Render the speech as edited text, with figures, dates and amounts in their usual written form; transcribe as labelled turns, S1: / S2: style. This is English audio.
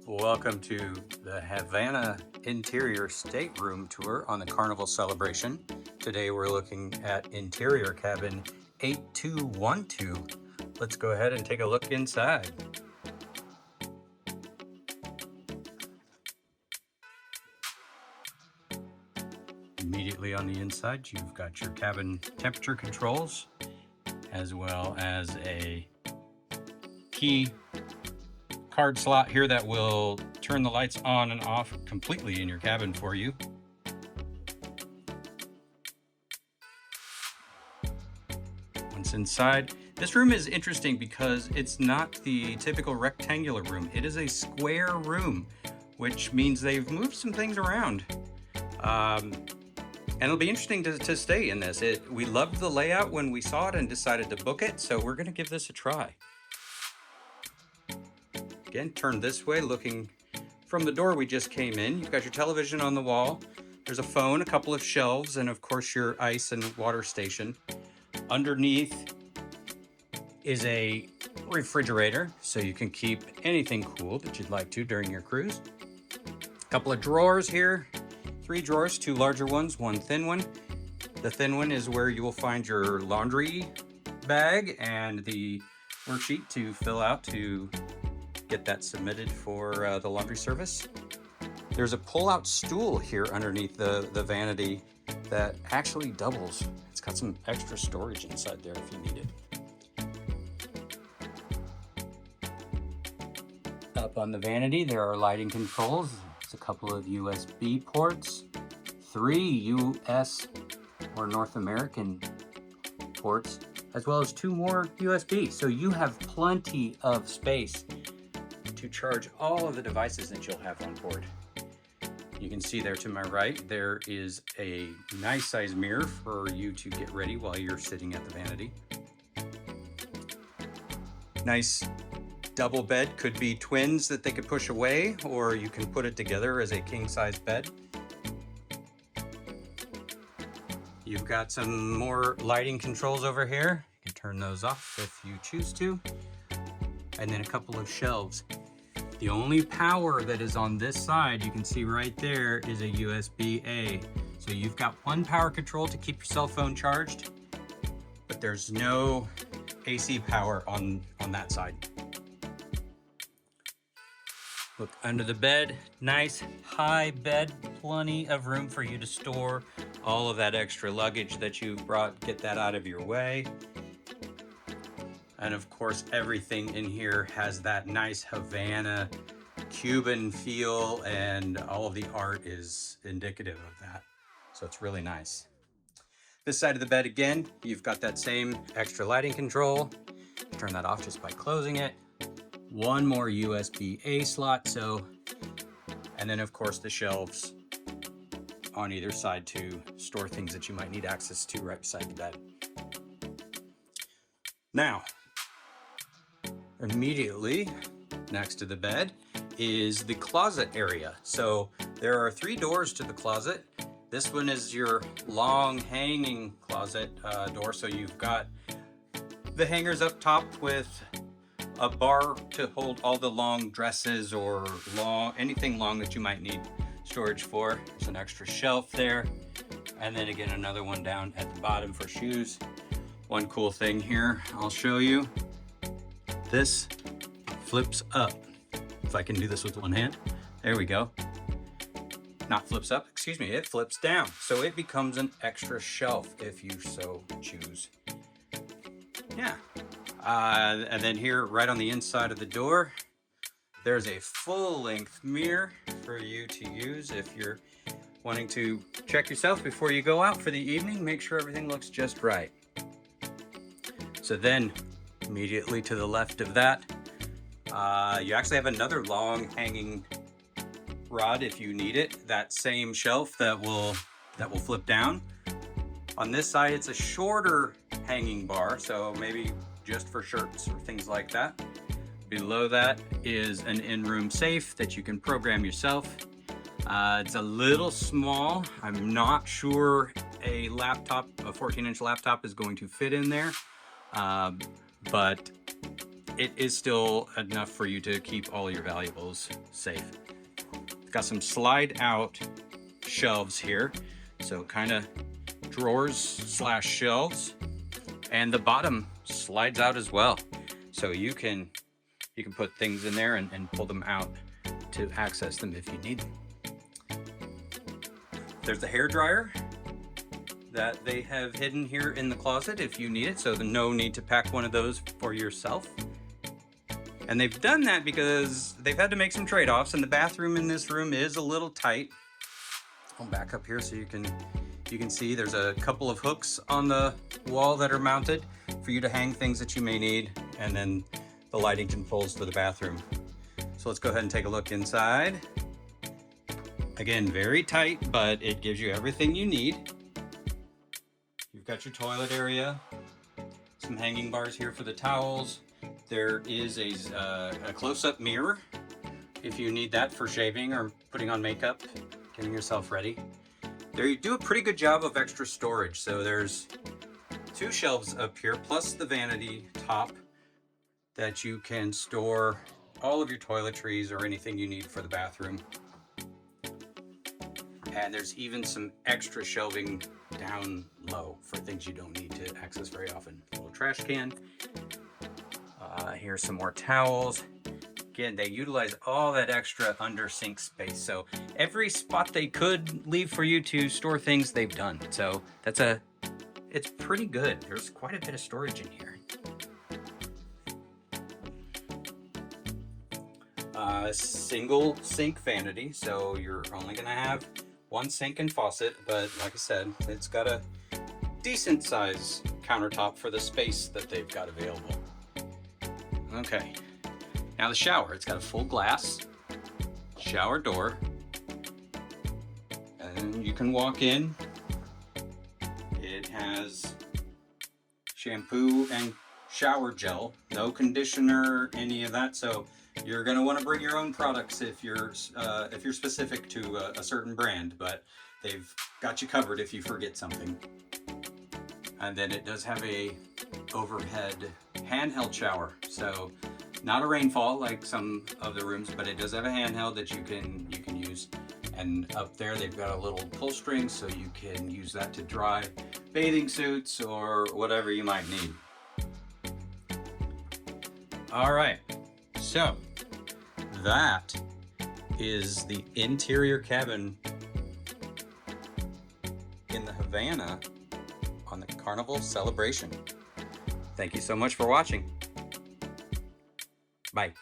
S1: Welcome to the Havana interior stateroom tour on the Carnival celebration. Today we're looking at interior cabin 8212. Let's go ahead and take a look inside. Immediately on the inside, you've got your cabin temperature controls, as well as a key card slot here that will turn the lights on and off completely in your cabin for you. Once inside, this room is interesting because it's not the typical rectangular room. It is a square room, which means they've moved some things around. And it'll be interesting to stay in this. We loved the layout when we saw it and decided to book it, so we're gonna give this a try. Again, turn this way, looking from the door we just came in. You've got your television on the wall. There's a phone, a couple of shelves, and of course your ice and water station. Underneath is a refrigerator, so you can keep anything cool that you'd like to during your cruise. A couple of drawers here, 3 drawers, 2 larger ones, 1 thin one. The thin one is where you will find your laundry bag and the worksheet to fill out to get that submitted for the laundry service. There's a pull-out stool here underneath the Vanity that actually doubles. It's got some extra storage inside there if you need it. Up on the Vanity, there are lighting controls. There's a couple of USB ports, 3 US or North American ports, as well as 2 more USB. So you have plenty of space to charge all of the devices that you'll have on board. You can see there to my right, there is a nice size mirror for you to get ready while you're sitting at the Vanity. Nice double bed, could be twins that they could push away, or you can put it together as a king size bed. You've got some more lighting controls over here. You can turn those off if you choose to. And then a couple of shelves. The only power that is on this side, you can see right there, is a USB-A. So you've got one power control to keep your cell phone charged, but there's no AC power on that side. Look under the bed, nice high bed, plenty of room for you to store all of that extra luggage that you've brought, get that out of your way. And of course, everything in here has that nice Havana Cuban feel, and all of the art is indicative of that. So it's really nice. This side of the bed, again, you've got that same extra lighting control. Turn that off just by closing it. One more USB-A slot, and then of course the shelves on either side to store things that you might need access to right beside the bed. Now, immediately next to the bed is the closet area. So there are 3 doors to the closet. This one is your long hanging closet door. So you've got the hangers up top with a bar to hold all the long dresses or anything long that you might need storage for. There's an extra shelf there. And then again, another one down at the bottom for shoes. One cool thing here, I'll show you. This flips up. If I can do this with one hand. There we go. Not flips up, excuse me, it flips down. So it becomes an extra shelf if you so choose. Yeah. And then here, right on the inside of the door, there's a full-length mirror for you to use if you're wanting to check yourself before you go out for the evening. Make sure everything looks just right. So then, immediately to the left of that, you actually have another long hanging rod if you need it. That same shelf that will flip down. On this side, it's a shorter hanging bar, so maybe just for shirts or things like that. Below that is an in-room safe that you can program yourself. It's a little small. I'm not sure a 14-inch laptop is going to fit in there, but it is still enough for you to keep all your valuables safe. It's got some slide out shelves here, so kind of drawers slash shelves, and the bottom slides out as well, so you can put things in there and pull them out to access them if you need them. There's the hair dryer that they have hidden here in the closet if you need it, so there's no need to pack one of those for yourself. And they've done that because they've had to make some trade-offs, and the bathroom in this room is a little tight. I'll back up here so you can see there's a couple of hooks on the wall that are mounted for you to hang things that you may need, and then the lighting controls for the bathroom. So let's go ahead and take a look inside. Again, very tight, but it gives you everything you need. You've got your toilet area, some hanging bars here for the towels. There is a close-up mirror if you need that for shaving or putting on makeup, getting yourself ready. They do a pretty good job of extra storage. So there's 2 shelves up here, plus the vanity top that you can store all of your toiletries or anything you need for the bathroom. And there's even some extra shelving down low for things you don't need to access very often. A little trash can. Here's some more towels. Again, they utilize all that extra under sink space. So every spot they could leave for you to store things, they've done. So it's pretty good. There's quite a bit of storage in here. Single sink vanity, so you're only gonna have one sink and faucet, but like I said, it's got a decent size countertop for the space that they've got available. Okay, now the shower. It's got a full glass shower door, and you can walk in. It has shampoo and shower gel, no conditioner, any of that. So you're going to want to bring your own products if you're specific to a certain brand, but they've got you covered if you forget something. And then it does have a overhead handheld shower, so not a rainfall like some of the rooms, but it does have a handheld that you can use. And up there they've got a little pull string, so you can use that to dry bathing suits or whatever you might need. All right, so that is the interior cabin in the Havana on the Carnival celebration. Thank you so much for watching. Bye.